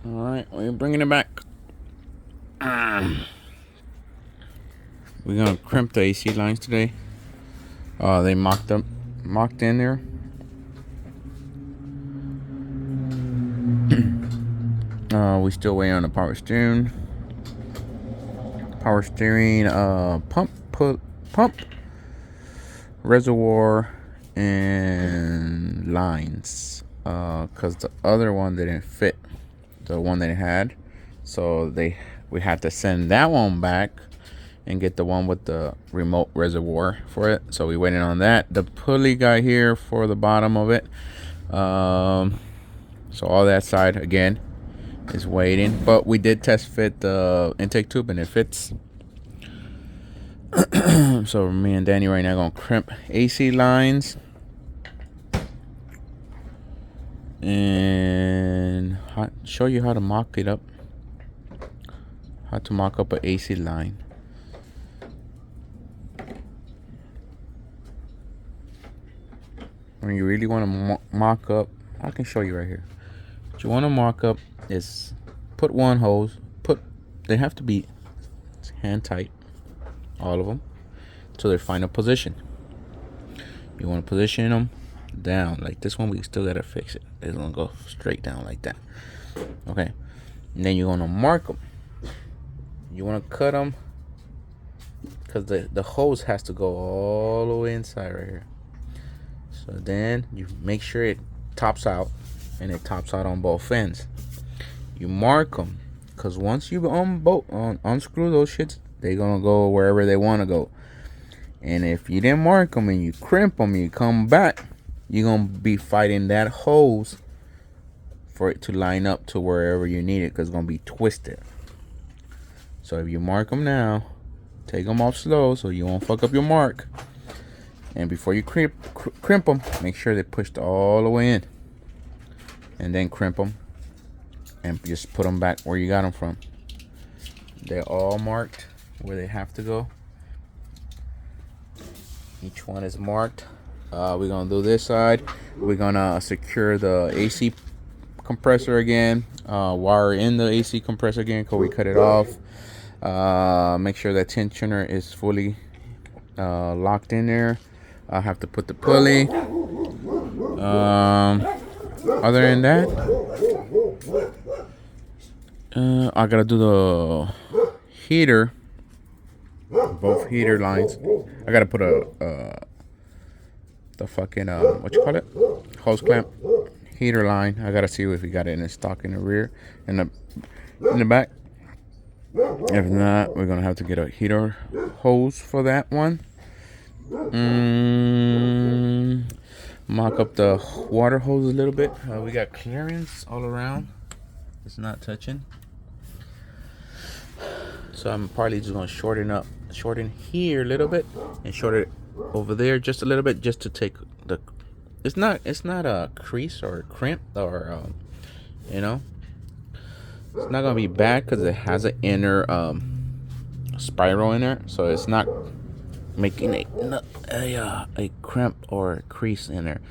Alright, we're bringing it back. We're gonna crimp the AC lines today. They mocked in there. We still waiting on the power steering. Pump, reservoir, and lines. Cause the other one didn't fit, the one they had, so we had to send that one back and get the one with the remote reservoir for it. So we waiting on that. The pulley got here for the bottom of it. So all that side again is waiting, but we did test fit the intake tube and it fits. So me and Danny right now gonna crimp AC lines and show you how to mock it up, how to mock up an AC line. When you really want to mock up, I can show you right here. What you want to mock up is put one hose, they have to be hand tight, all of them, to their final position. You want to position them down like this one. We still gotta fix it. It's gonna go straight down like that. Okay, and then you're gonna mark them. You want to cut them because the hose has to go all the way inside right here. So then you make sure it tops out, and it tops out on both ends. You mark them, because once you unscrew those shits, they're gonna go wherever they want to go. And if you didn't mark them and you crimp them, you come back, you're gonna be fighting that hose for it to line up to wherever you need it, because it's gonna be twisted. So if you mark them now, take them off slow so you won't fuck up your mark. And before you crimp them, make sure they're pushed all the way in. And then crimp them and just put them back where you got them from. They're all marked where they have to go. Each one is marked. We're gonna do this side. We're gonna secure the AC compressor again. Wire in the AC compressor again because we cut it off. Make sure that tensioner is fully locked in there. I have to put the pulley. Other than that, I gotta do the heater, both heater lines. I gotta put the fucking what you call it, hose clamp heater line. I gotta see if we got it in stock in the rear, in the back. If not, we're gonna have to get a heater hose for that one. Mock up the water hose a little bit. We got clearance all around. It's not touching. So I'm probably just gonna shorten here a little bit and shorten it over there just a little bit, just to take the. It's not a crease or a crimp or it's not gonna be bad because it has an inner spiral in there, so it's not making a crimp or a crease in there.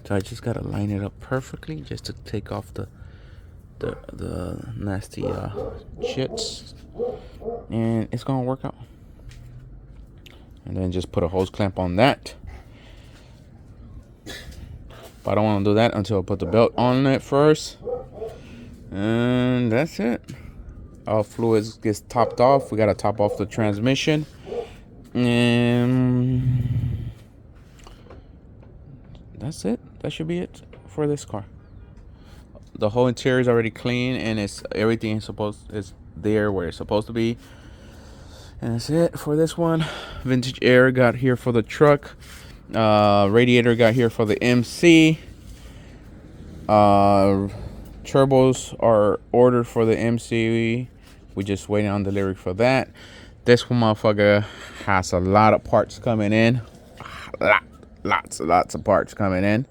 So I just gotta line it up perfectly just to take off the nasty shits, and it's gonna work out. And then just put a hose clamp on that. But I don't want to do that until I put the belt on it first. And that's it. All fluids gets topped off. We gotta top off the transmission. And that's it. That should be it for this car. The whole interior is already clean, and everything is there where it's supposed to be. And that's it for this one. Vintage air got here for the truck. Radiator got here for the MC. Turbos are ordered for the MC. We just waiting on delivery for that. This one motherfucker has a lot of parts coming in. Lots of parts coming in.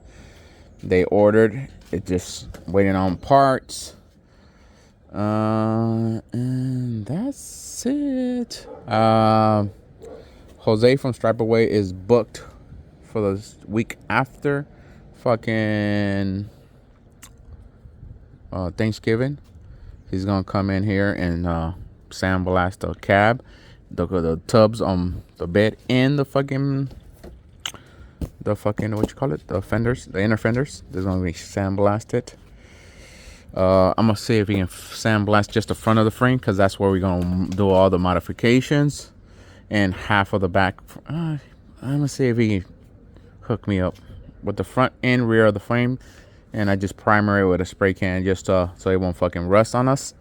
They ordered. It's just waiting on parts. And that's it. Jose from Stripe Away is booked for the week after fucking Thanksgiving. He's gonna come in here and sandblast the cab, the tubs on the bed, and the fucking what you call it, the fenders, the inner fenders. There's gonna be sandblasted. I'm gonna see if we can sandblast just the front of the frame, because that's where we're gonna do all the modifications, and half of the back. I'm gonna see if he can hook me up with the front and rear of the frame, and I just primer it with a spray can just so it won't fucking rust on us,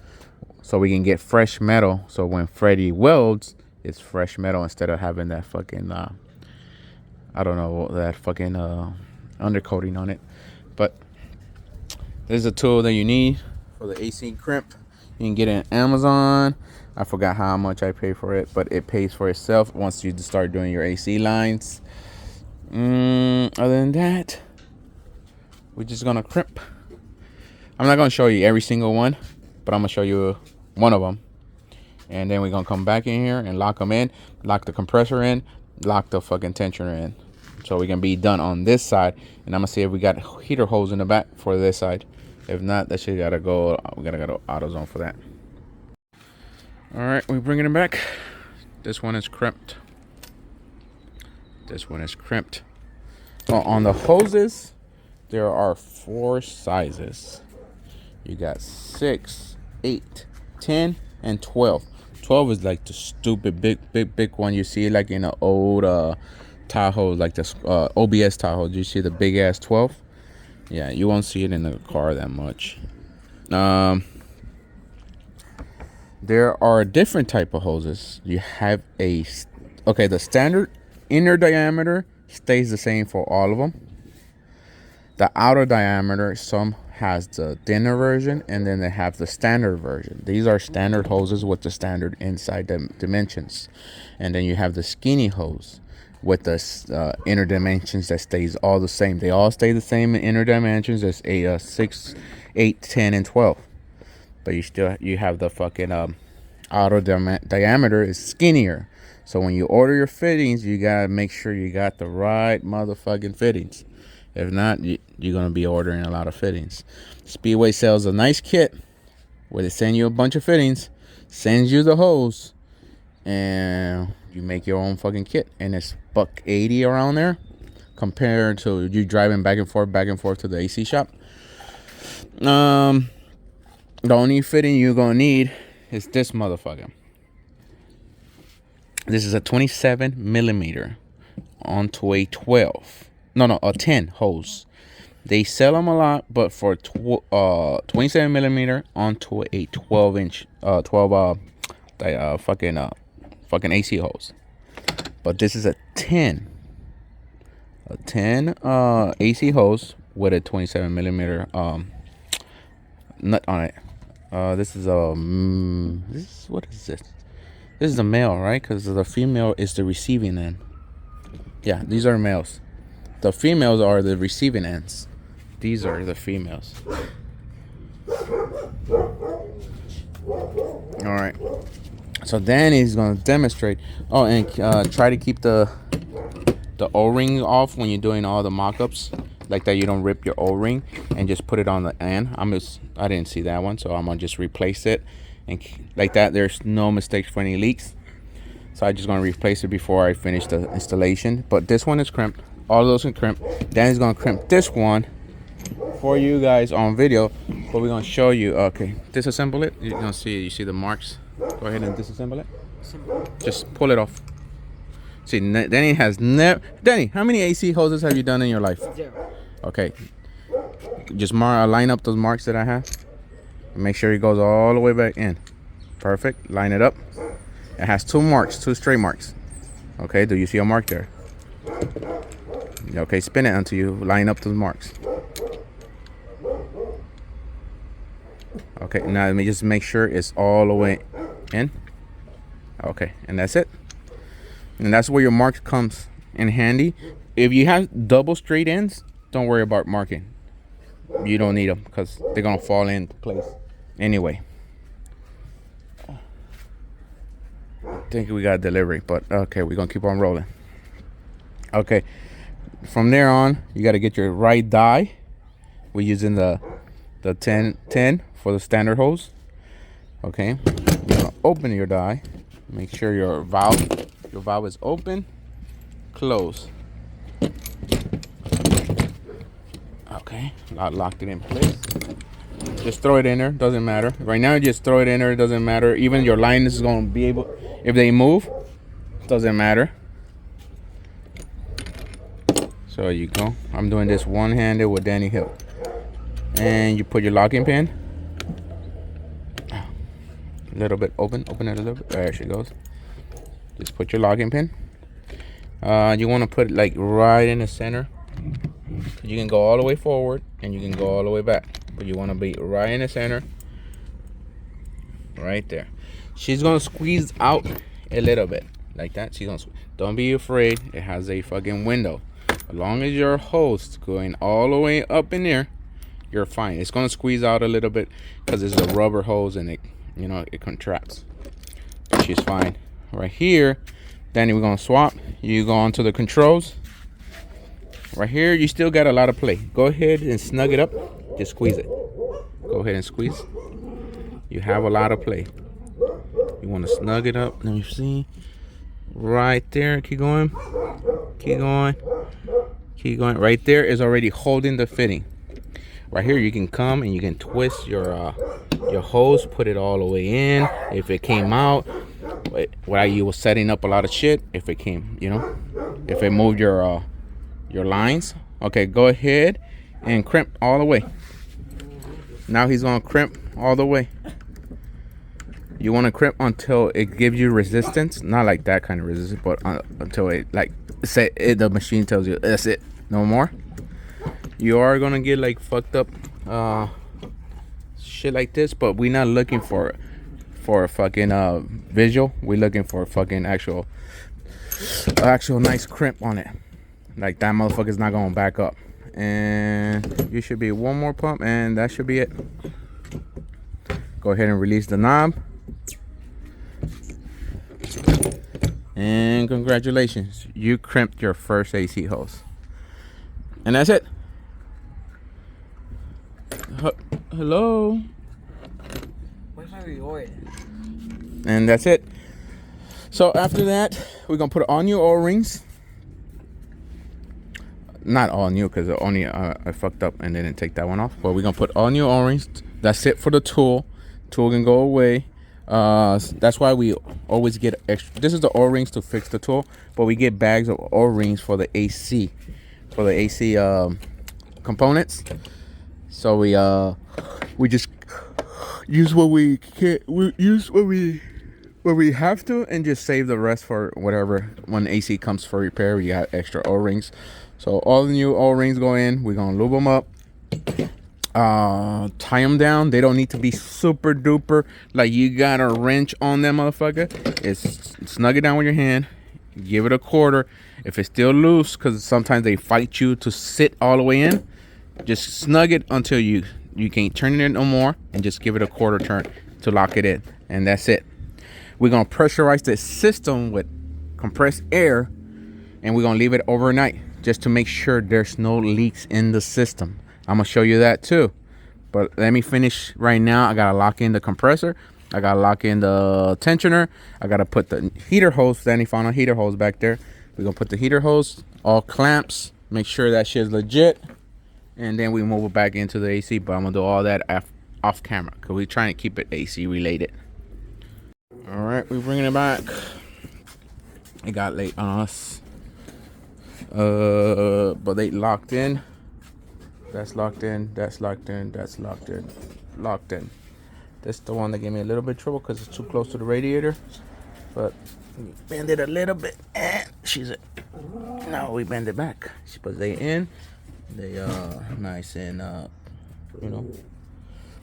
so we can get fresh metal. So when Freddy welds, it's fresh metal instead of having that fucking I don't know, that fucking undercoating on it. But this is a tool that you need for the AC crimp. You can get it on Amazon. I forgot how much I pay for it, but it pays for itself once you start doing your AC lines. Other than that, we're just gonna crimp. I'm not gonna show you every single one, but I'm gonna show you one of them, and then we're gonna come back in here and lock them in, lock the compressor in, lock the fucking tensioner in, so we can be done on this side. And I'm gonna see if we got heater holes in the back for this side. If not, that shit gotta go. We gotta go to AutoZone for that. All right, we're bringing it back. This one is crimped. This one is crimped. On the hoses, there are 4 sizes. You got 6, 8, 10, and 12. 12 is like the stupid big one you see like in an old Tahoe, like this OBS Tahoe. Do you see the big ass 12? Yeah, you won't see it in the car that much. There are different type of hoses. You have the standard inner diameter stays the same for all of them. The outer diameter, some has the thinner version, and then they have the standard version. These are standard hoses with the standard inside dimensions. And then you have the skinny hose with the inner dimensions that stays all the same. They all stay the same in inner dimensions as a 6, 8, 10, and 12. But you have the fucking outer diameter is skinnier. So when you order your fittings, you gotta make sure you got the right motherfucking fittings. If not, you're gonna be ordering a lot of fittings. Speedway sells a nice kit where they send you a bunch of fittings, sends you the hose, and you make your own fucking kit. And it's $180 around there, compared to you driving back and forth to the AC shop. The only fitting you're gonna need is this motherfucker. This is a 27 millimeter onto a 12. No, a 10 hose. They sell them a lot, but for 27 millimeter onto a 12 inch, fucking AC hose. But this is a 10 AC hose with a 27 millimeter nut on it. This is what is this? This is a male, right? Because the female is the receiving end. Yeah, these are males. The females are the receiving ends. These are the females. All right. So Danny's gonna demonstrate. Oh, and try to keep the O-ring off when you're doing all the mock-ups, like that. You don't rip your O-ring, and just put it on the end. I didn't see that one, so I'm gonna just replace it, and like that. There's no mistakes for any leaks. So I'm just gonna replace it before I finish the installation. But this one is crimped. All of those can crimp. Danny's gonna crimp this one for you guys on video, but we're gonna show you. Okay, disassemble it. You're gonna see. You see the marks. Go ahead and disassemble it. Just pull it off. See, Danny has never. Danny, how many AC hoses have you done in your life? 0. Okay. Just line up those marks that I have. Make sure it goes all the way back in. Perfect. Line it up. It has 2 marks, 2 straight marks. Okay. Do you see a mark there? Okay. Spin it until you line up those marks. Okay. Now let me just make sure it's all the way in. Okay. And that's it. And that's where your marks comes in handy. If you have double straight ends, don't worry about marking. You don't need them because they're gonna fall into place anyway. I think we got delivery, but okay, we're gonna keep on rolling. Okay, from there on, you got to get your right die. We're using the 10 for the standard hose. Okay, you're gonna open your die. Make sure your valve is open, close. Okay, locked it in place. Just throw it in there, doesn't matter. Right now, just throw it in there, it doesn't matter. Even your line is gonna be able, if they move, doesn't matter. So you go. I'm doing this one-handed with Danny Hill. And you put your locking pin. A little bit open it a little bit. There she goes. Just put your locking pin. You want to put it like right in the center. You can go all the way forward and you can go all the way back, but you want to be right in the center, right there. She's gonna squeeze out a little bit like that. She's gonna. Don't be afraid. It has a fucking window. As long as your hose going all the way up in there, you're fine. It's gonna squeeze out a little bit because it's a rubber hose and it, you know, it contracts. But she's fine. Right here, Danny, we're gonna swap. You go onto the controls. Right here, you still got a lot of play. Go ahead and snug it up. Just squeeze it. Go ahead and squeeze. You have a lot of play. You want to snug it up. Let me see. Right there. Keep going. Keep going. Keep going. Right there is already holding the fitting. Right here, you can come and you can twist your hose, put it all the way in. If it came out, while you were setting up a lot of shit, if it came, you know, if it moved your lines. Okay, go ahead and crimp all the way. Now he's gonna crimp all the way. You want to crimp until it gives you resistance, not like that kind of resistance, but until it like say it, the machine tells you that's it, no more. You are gonna get like fucked up shit like this, but we're not looking for a fucking visual. We're looking for a fucking actual nice crimp on it. Like that motherfucker's not gonna back up. And you should be one more pump and that should be it. Go ahead and release the knob. And congratulations, you crimped your first AC hose. And that's it. Hello. Where's my reward? And that's it. So after that, we're gonna put on new O-rings. Not all new, because only I fucked up and didn't take that one off. But we're gonna put all new O-rings. That's it for the tool. Tool can go away. That's why we always get extra. This is the O-rings to fix the tool, but we get bags of O-rings for the AC, components. So we just use what we can. We use what we have to, and just save the rest for whatever when AC comes for repair. We got extra O-rings. So all the new O-rings go in. We're gonna lube them up. Tie them down. They don't need to be super duper like you got a wrench on them, motherfucker. It's snug it down with your hand, give it a quarter. If it's still loose, because sometimes they fight you to sit all the way in, just snug it until you can't turn it in no more, and just give it a quarter turn to lock it in, and that's it. We're gonna pressurize the system with compressed air, and we're gonna leave it overnight just to make sure there's no leaks in the system. I'm gonna show you that too, but let me finish right now. I gotta lock in the compressor, I gotta lock in the tensioner, I gotta put the heater hose. Danny found a heater hose back there. We're gonna put the heater hose, all clamps, make sure that shit's legit, and then we move it back into the AC. But I'm gonna do all that off camera because we're trying to keep it AC related. All right, we're bringing it back. It got late on us, but they locked in. That's locked in, that's locked in, that's locked in, locked in. This is the one that gave me a little bit of trouble because it's too close to the radiator. But we bend it a little bit, and no, we bend it back. But they in, they nice and you know,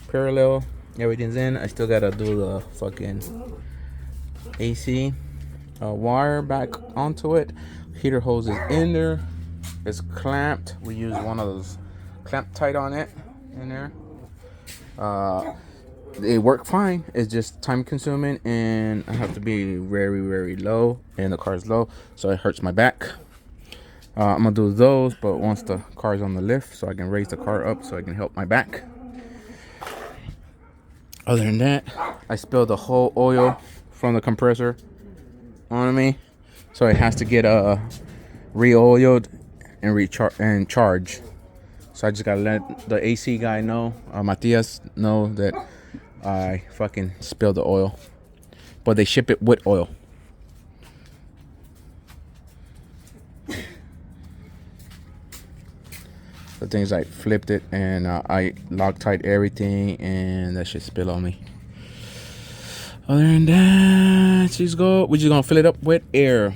parallel. Everything's in. I still gotta do the fucking AC wire back onto it. Heater hose is in there. It's clamped. We use one of those clamp tight on it in there. They work fine. It's just time consuming, and I have to be very, very low, and the car's low, so it hurts my back. I'm gonna do those, but once the car's on the lift, so I can raise the car up so I can help my back. Other than that, I spilled the whole oil from the compressor on me, so it has to get re-oiled and charged. So I just gotta let the AC guy know, Matias, know that I fucking spilled the oil. But they ship it with oil. The things I flipped it and I Loctite everything, and that shit spill on me. Other than that, we're just gonna fill it up with air.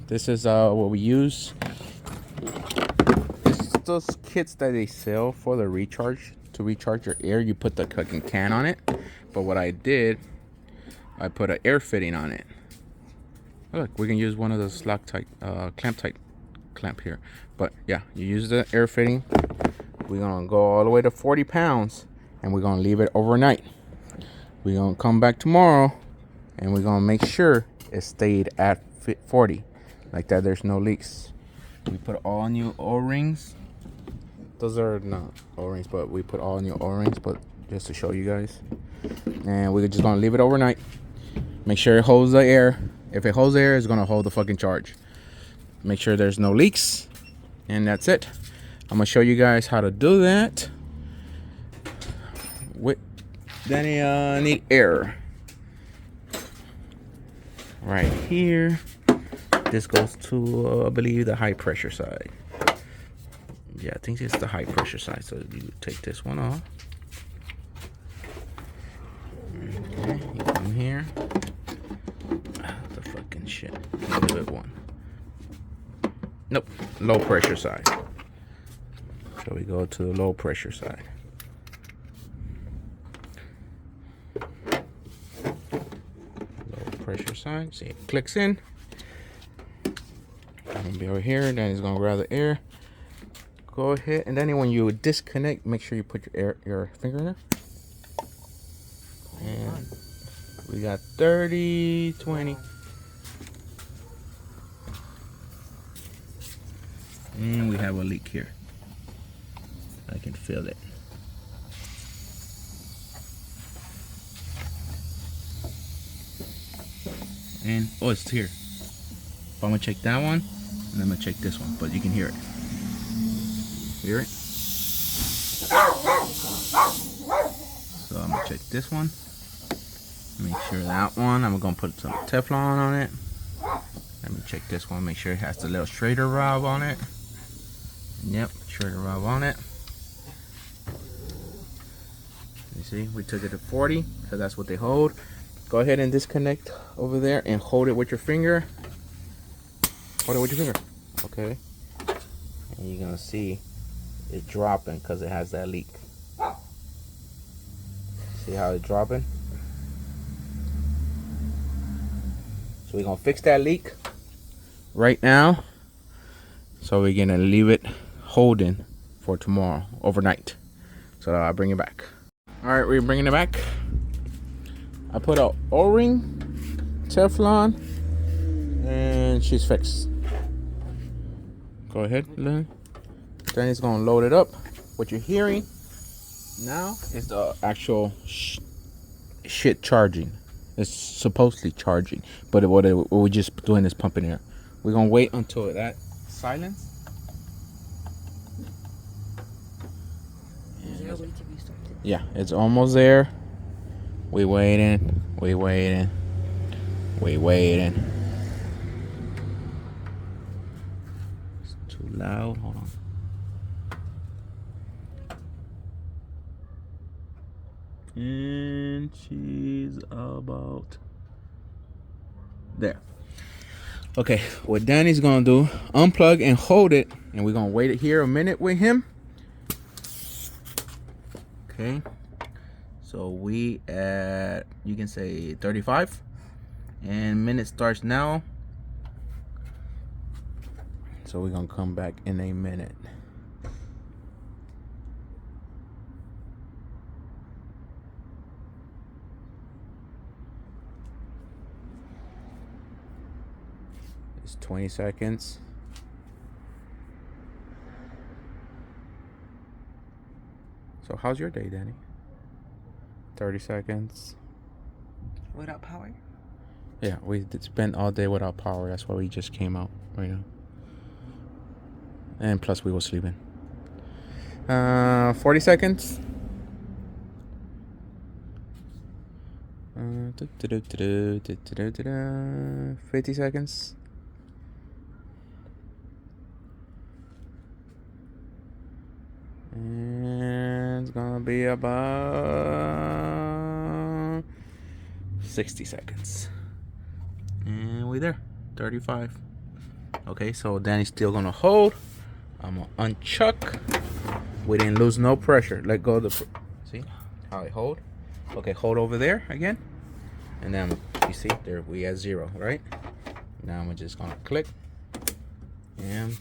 This is what we use. It's those kits that they sell for the recharge. To recharge your air, you put the fucking can on it. But what I did, I put an air fitting on it. Look, we can use one of those Loctite clamp here. But yeah, you use the air fitting. We're gonna go all the way to 40 pounds, and we're gonna leave it overnight. We're gonna come back tomorrow, and we're gonna make sure it stayed at 40, like that. There's no leaks. We put all new O-rings. Those are not O-rings, but we put all new O-rings, but just to show you guys. And we're just gonna leave it overnight. Make sure it holds the air. If it holds the air, it's gonna hold the fucking charge. Make sure there's no leaks, and that's it. I'm gonna show you guys how to do that. Then you need air right here. This goes to I believe the high pressure side. Yeah, I think it's the high pressure side. So you take this one off. Okay, you come here. The fucking shit. Give it one. Nope, low pressure side. So we go to the low pressure side. Low pressure side. See, it clicks in. I'm gonna be over here. Then it's gonna grab the air. Go ahead, and then when you disconnect, make sure you put your finger in there. And we got 30, 20. And we have a leak here. I can feel it. And oh, it's here. I'm gonna check that one, and I'm gonna check this one, but you can hear it. Hear it? So I'm gonna check this one. Make sure that one. I'm gonna put some Teflon on it. Let me check this one. Make sure it has the little Schrader valve on it. Yep, Schrader valve on it. You see, we took it to 40, so that's what they hold. Go ahead and disconnect over there and hold it with your finger. Hold it with your finger. Okay. And you're gonna see it dropping because it has that leak. See how it's dropping? So we're gonna fix that leak right now. So we're gonna leave it holding for tomorrow, overnight. So I'll bring it back. All right, we're bringing it back. I put a O-ring, Teflon, and she's fixed. Go ahead, Lynn. Then it's gonna load it up. What you're hearing now is the actual shit charging. It's supposedly charging, but what we're just doing is pumping air. We're gonna wait until that silence. Is there a way to restart it? Yeah, it's almost there. We waiting. We waiting. We waiting. It's too loud. Hold on. And she's about there. Okay, what Danny's gonna do, unplug and hold it, and we're gonna wait it here a minute with him. Okay, so we at, you can say 35, and minute starts now. So we're gonna come back in a minute. It's 20 seconds. So how's your day, Danny? 30 seconds. Without power? Yeah, we did spend all day without power. That's why we just came out right now. And plus we were sleeping. 40 seconds. 50 seconds. And it's gonna be about 60 seconds. And we're there. 35. Okay, so Danny's still gonna hold. I'm gonna unchuck. We didn't lose no pressure. Let go of the see how I hold. Okay, hold over there again. And then you see there we at 0, right? Now I'm just gonna click. And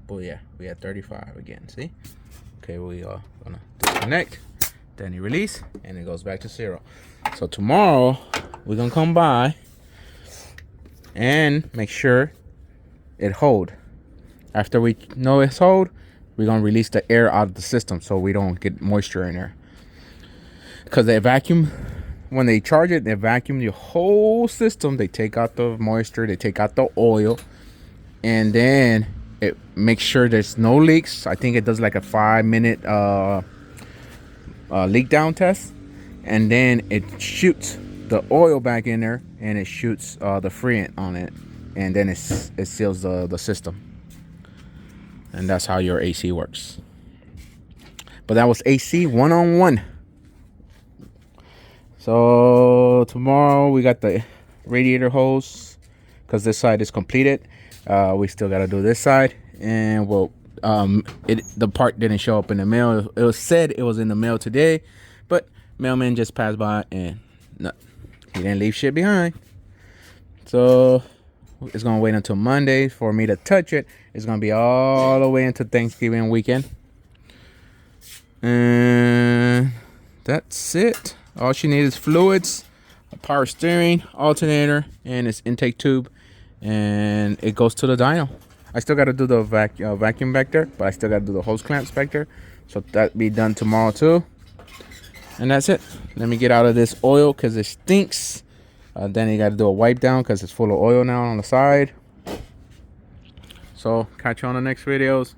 oh yeah, we at 35 again. See? Okay, we are gonna disconnect. Then you release, and it goes back to 0. So tomorrow we're gonna come by and make sure it hold. After we know it's hold, we're gonna release the air out of the system so we don't get moisture in there. Because they vacuum, when they charge it, they vacuum your whole system. They take out the moisture, they take out the oil, and then it makes sure there's no leaks. I think it does like a 5-minute leak down test, and then it shoots the oil back in there, and it shoots the freon on it, and then it seals the system. And that's how your AC works. But that was AC 101. So tomorrow we got the radiator hose because this side is completed. We still got to do this side, and well, the part didn't show up in the mail. It was said it was in the mail today, but mailman just passed by and no, he didn't leave shit behind. So it's gonna wait until Monday for me to touch it. It's gonna be all the way into Thanksgiving weekend, and that's it. All she needs is fluids, a power steering, alternator, and its intake tube, and it goes to the dyno. I still got to do the vacuum back there, but I still got to do the hose clamps back there, so that be done tomorrow too. And that's it. Let me get out of this oil because it stinks. Then you got to do a wipe down because it's full of oil now on the side. So catch you on the next videos.